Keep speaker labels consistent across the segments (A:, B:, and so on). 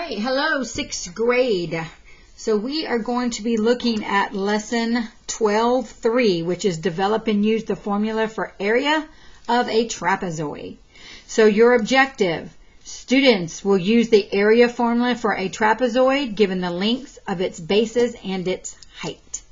A: right, hello, 6th grade. So we are going to be looking at lesson 12.3, which is develop and use the formula for area of a trapezoid. So your objective, students will use the area formula for a trapezoid given the lengths of its bases and its height.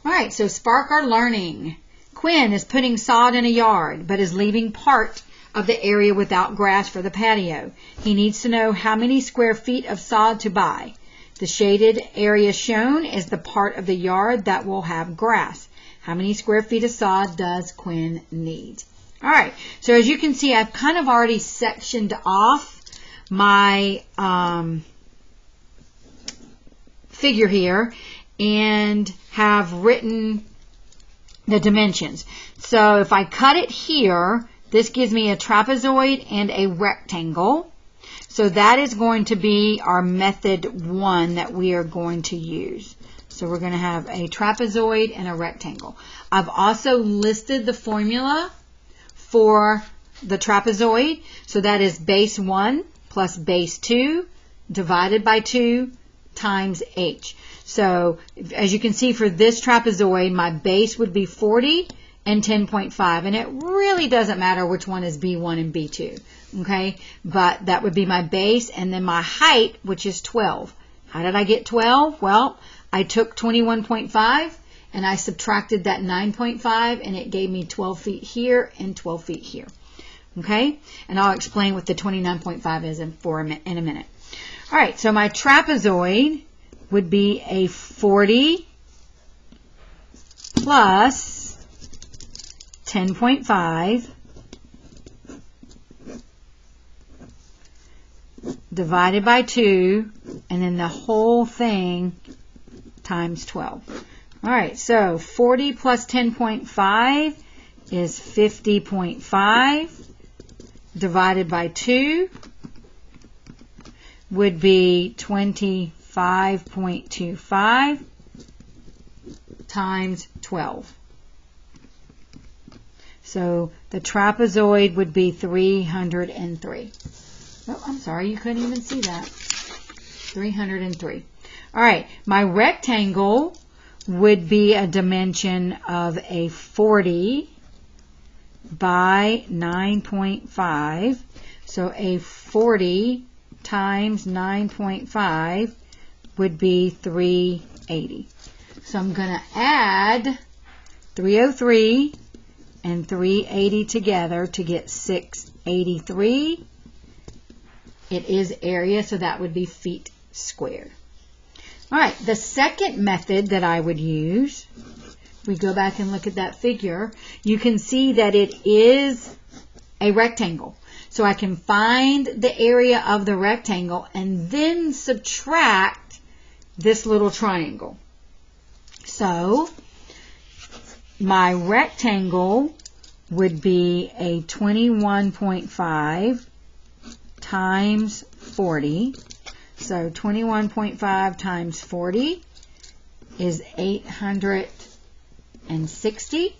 A: All right, so spark our learning. Quinn is putting sod in a yard, but is leaving part of the area without grass for the patio. He needs to know how many square feet of sod to buy. The shaded area shown is the part of the yard that will have grass. How many square feet of sod does Quinn need? All right, so as you can see, I've kind of already sectioned off my figure here and have written the dimensions. So if I cut it here, this gives me a trapezoid and a rectangle. So that is going to be our method 1 that we are going to use. So we're going to have a trapezoid and a rectangle. I've also listed the formula for the trapezoid. So that is base 1 plus base 2 divided by 2 times h. So as you can see, for this trapezoid, my base would be 40 and 10.5, and it really doesn't matter which one is B1 and B2, okay? But that would be my base, and then my height, which is 12. How did I get 12? Well, I took 21.5, and I subtracted that 9.5, and it gave me 12 feet here and 12 feet here, okay? And I'll explain what the 29.5 is in a minute. All right, so my trapezoid would be a 40 plus 10.5 divided by 2, and then the whole thing times 12. All right, so 40 plus 10.5 is 50.5 divided by 2 would be 25.25 times 12. So the trapezoid would be 303. Oh, I'm sorry, you couldn't even see that. 303. All right, my rectangle would be a dimension of a 40 by 9.5. So a 40 times 9.5 would be 380. So I'm going to add 303 and 380 together to get 683. It is area, so that would be feet squared. All right, the second method that I would use, we go back and look at that figure, you can see that it is a rectangle. So I can find the area of the rectangle and then subtract this little triangle. So my rectangle would be a 21.5 times 40. So 21.5 times 40 is 860.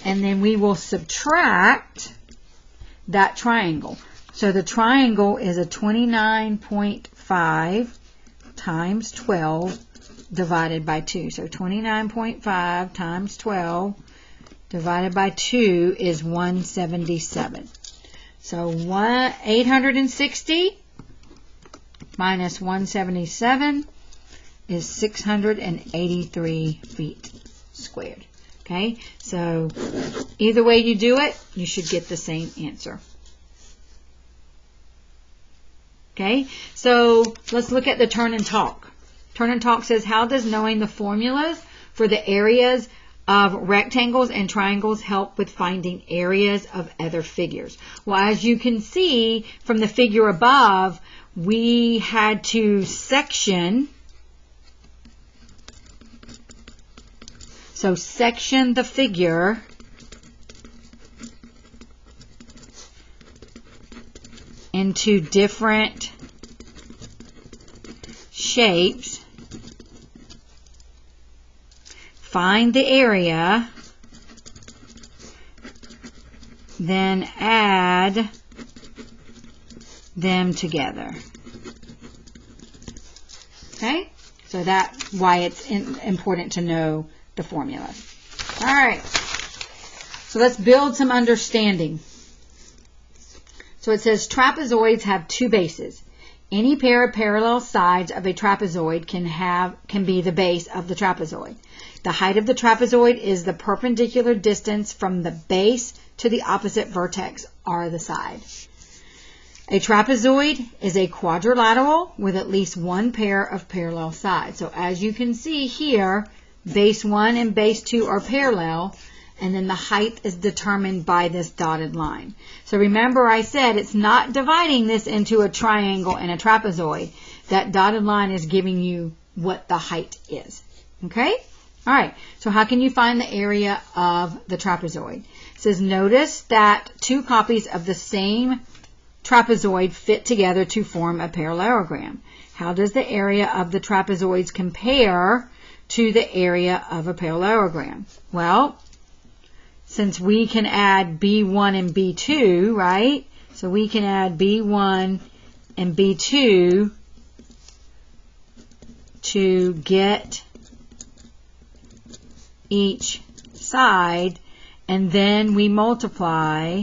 A: And then we will subtract that triangle. So the triangle is a 29.5 times 12 divided by 2. So 29.5 times 12 divided by 2 is 177. So 860 minus 177 is 683 feet squared. Okay, so either way you do it, you should get the same answer. Okay, so let's look at the turn and talk. Turn and talk says, how does knowing the formulas for the areas of rectangles and triangles help with finding areas of other figures? Well, as you can see from the figure above, we had to section. So section the figure into different shapes. Find the area, then add them together. Okay? So that's why it's important to know the formula. All right. So let's build some understanding. So it says trapezoids have two bases. Any pair of parallel sides of a trapezoid can be the base of the trapezoid. The height of the trapezoid is the perpendicular distance from the base to the opposite vertex or the side. A trapezoid is a quadrilateral with at least one pair of parallel sides. So as you can see here, base 1 and base 2 are parallel, and then the height is determined by this dotted line. So remember I said it's not dividing this into a triangle and a trapezoid. That dotted line is giving you what the height is. Okay? All right. So how can you find the area of the trapezoid? It says notice that two copies of the same trapezoid fit together to form a parallelogram. How does the area of the trapezoids compare to the area of a parallelogram? Well, since we can add B1 and B2, right? So we can add B1 and B2 to get each side, and then we multiply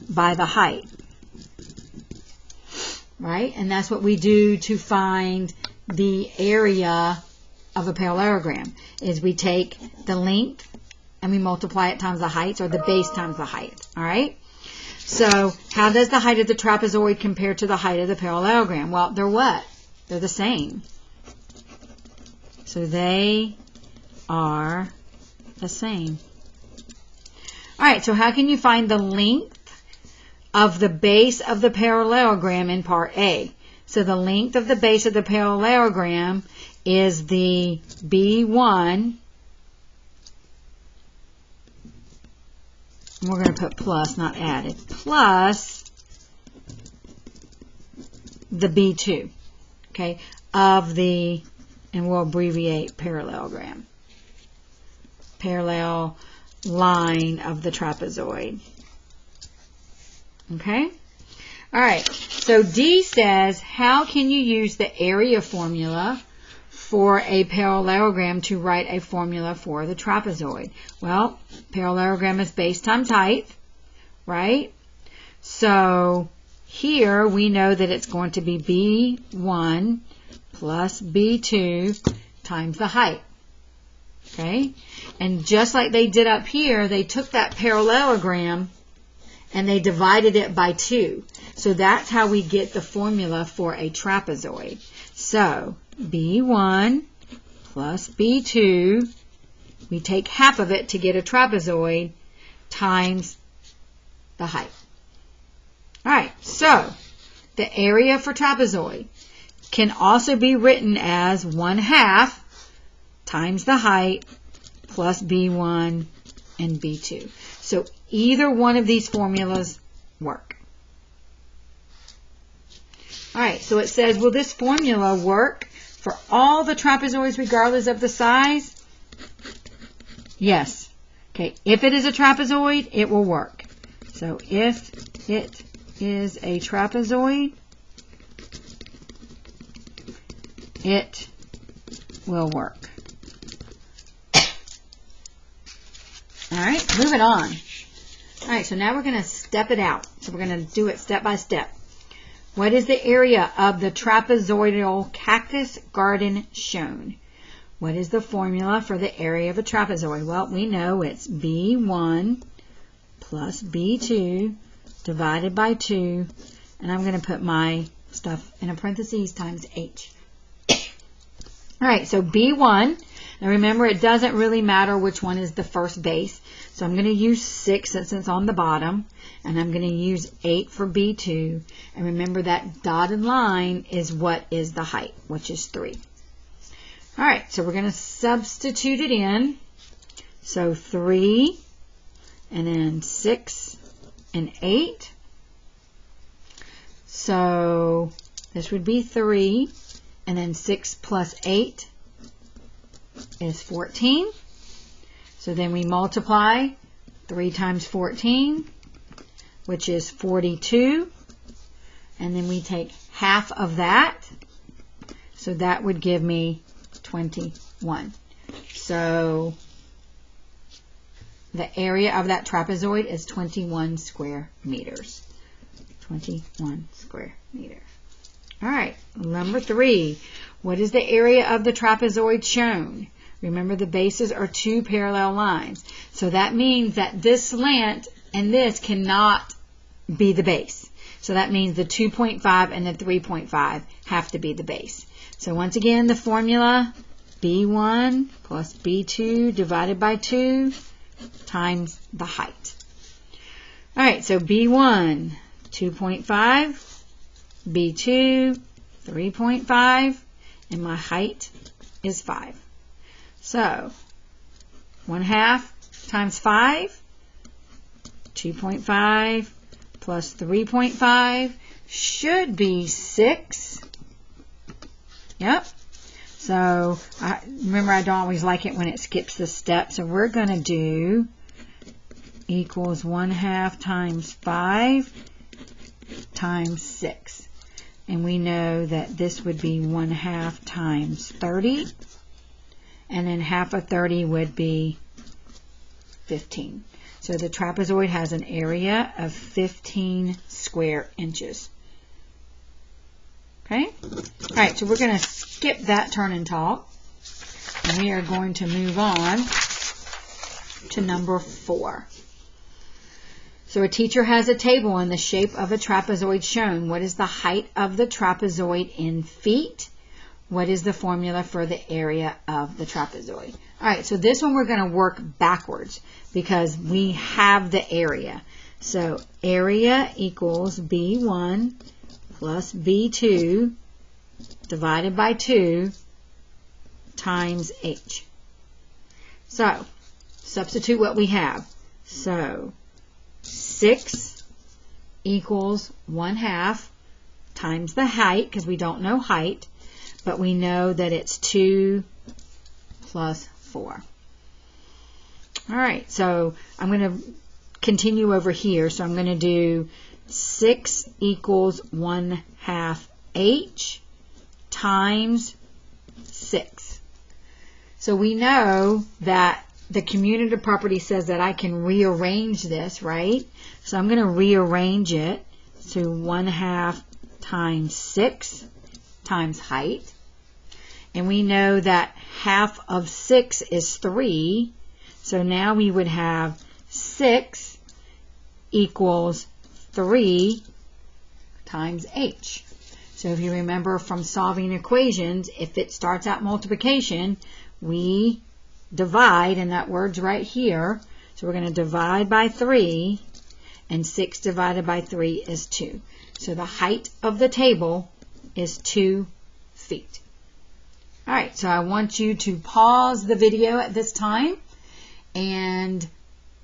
A: by the height, right? And that's what we do to find the area of a parallelogram, is we take the length and we multiply it times the height, or the base times the height, all right? So how does the height of the trapezoid compare to the height of the parallelogram? Well, they're what? They're the same. So they are the same. All right, so how can you find the length of the base of the parallelogram in part A? So the length of the base of the parallelogram is the B1. We're going to put plus, not added, plus the B2, okay, of the, and we'll abbreviate parallelogram, parallel line of the trapezoid. Okay? All right. So D says, how can you use the area formula for a parallelogram to write a formula for the trapezoid? Well, parallelogram is base times height, right? So here we know that it's going to be B1 plus B2 times the height. Okay? And just like they did up here, they took that parallelogram and they divided it by 2. So that's how we get the formula for a trapezoid. So B1 plus B2, we take half of it to get a trapezoid, times the height. All right, so the area for trapezoid can also be written as 1/2 times the height plus B1 and B2. So either one of these formulas work. All right, so it says, will this formula work for all the trapezoids regardless of the size? Yes. Okay, if it is a trapezoid, it will work. So if it is a trapezoid, it will work. All right, moving on. All right, so now we're going to step it out. So we're going to do it step by step. What is the area of the trapezoidal cactus garden shown? What is the formula for the area of a trapezoid? Well, we know it's B1 plus B2 divided by 2, and I'm going to put my stuff in a parentheses times H. All right, so B1, now remember it doesn't really matter which one is the first base, so I'm going to use 6 since it's on the bottom, and I'm going to use 8 for B2, and remember that dotted line is what is the height, which is 3. All right, so we're going to substitute it in, so 3, and then 6 and 8, so this would be 3, and then 6 plus 8 is 14. So then we multiply 3 times 14, which is 42. and then we take half of that. So that would give me 21. So the area of that trapezoid is 21 square meters. 21 square meters. All right, number 3. What is the area of the trapezoid shown? Remember, the bases are 2 parallel lines. So that means that this slant and this cannot be the base. So that means the 2.5 and the 3.5 have to be the base. So once again, the formula, B1 plus B2 divided by 2 times the height. All right, so B1, 2.5, B2, 3.5, and my height is 5. So 1/2 times 5, 2.5 plus 3.5 should be 6. Yep. So remember, I don't always like it when it skips the step. So we're going to do equals 1/2 times 5 times 6. And we know that this would be 1/2 times 30. And then half of 30 would be 15. So the trapezoid has an area of 15 square inches. Okay? All right, so we're going to skip that turn and talk. And we are going to move on to number 4. So a teacher has a table in the shape of a trapezoid shown. What is the height of the trapezoid in feet? What is the formula for the area of the trapezoid? All right, so this one we're going to work backwards because we have the area. So area equals B1 plus B2 divided by 2 times H. So substitute what we have. So 6 equals 1/2 times the height, because we don't know height, but we know that it's 2 plus 4. All right, so I'm going to continue over here. So I'm going to do 6 equals 1/2 H times 6. So we know that the commutative property says that I can rearrange this, right? So I'm going to rearrange it to 1/2 times 6 times height. And we know that half of 6 is 3. So now we would have 6 equals 3 times H. So if you remember from solving equations, if it starts out multiplication, we divide, and that word's right here. So we're going to divide by 3, and 6 divided by 3 is 2. So the height of the table is 2 feet. All right, so I want you to pause the video at this time and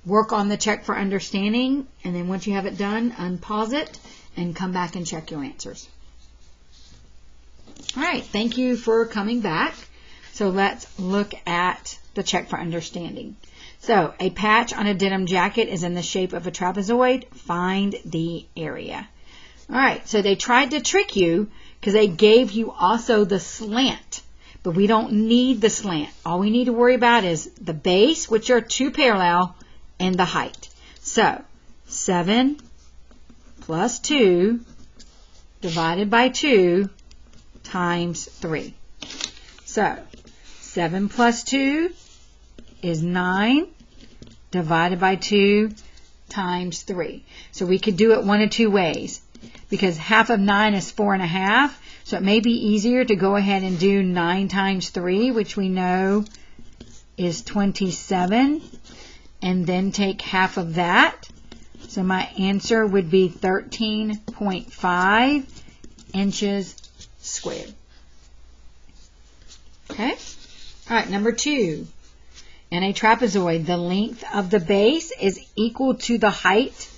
A: work on the check for understanding, and then once you have it done, unpause it and come back and check your answers. All right, thank you for coming back. So let's look at the check for understanding. So a patch on a denim jacket is in the shape of a trapezoid. Find the area. All right, so they tried to trick you because they gave you also the slant. But we don't need the slant. All we need to worry about is the base, which are 2 parallel, and the height. So 7 plus 2 divided by 2 times 3. So 7 plus 2 is 9 divided by 2 times 3. So we could do it one of 2 ways, because half of 9 is 4.5. So it may be easier to go ahead and do 9 times 3, which we know is 27, and then take half of that. So my answer would be 13.5 inches squared. Okay? All right, number 2. In a trapezoid, the length of the base is equal to the height,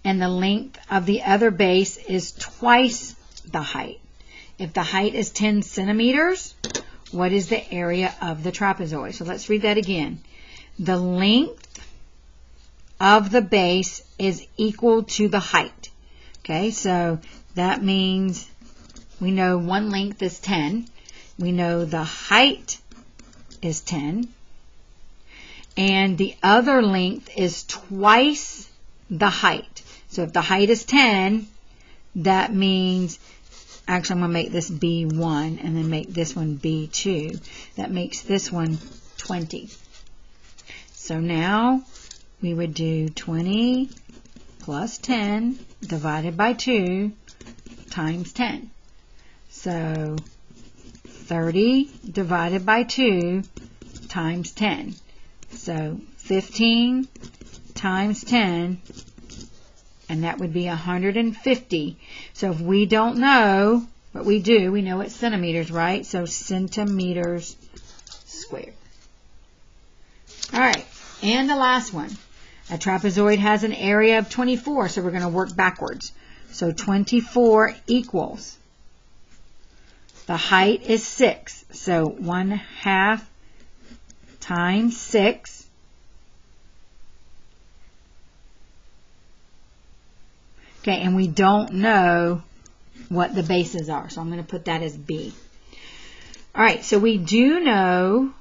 A: and the length of the other base is twice the height. If the height is 10 centimeters, what is the area of the trapezoid? So let's read that again. The length of the base is equal to the height. Okay, so that means we know one length is 10. We know the height is 10. And the other length is twice the height. So if the height is 10, that means, actually I'm going to make this B1 and then make this one B2. That makes this one 20. So now we would do 20 plus 10 divided by 2 times 10. So 30 divided by 2 times 10. So 15 times 10, and that would be 150. So if we don't know, but we do, we know it's centimeters, right? So centimeters squared. All right, and the last one. A trapezoid has an area of 24, so we're going to work backwards. So 24 equals, the height is 6, so 1/2 times 6. Okay, and we don't know what the bases are, so I'm going to put that as B. All right, so we do know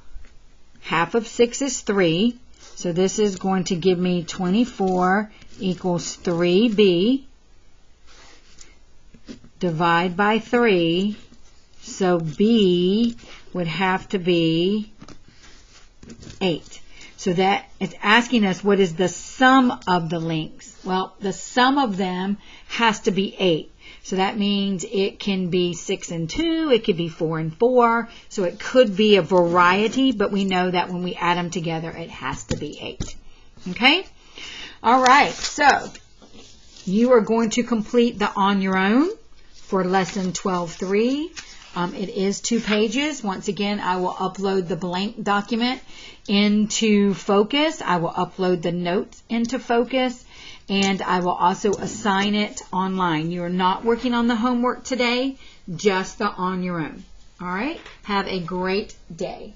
A: half of 6 is 3, so this is going to give me 24 equals 3B. Divide by 3, so B would have to be 8. So that it's asking us what is the sum of the lengths. Well, the sum of them has to be 8. So that means it can be 6 and 2, it could be 4 and 4. So it could be a variety, but we know that when we add them together, it has to be 8. Okay? All right, so you are going to complete the on your own for lesson 12.3. It is 2 pages. Once again, I will upload the blank document into Focus. I will upload the notes into Focus, and I will also assign it online. You are not working on the homework today, just the on your own. All right? Have a great day.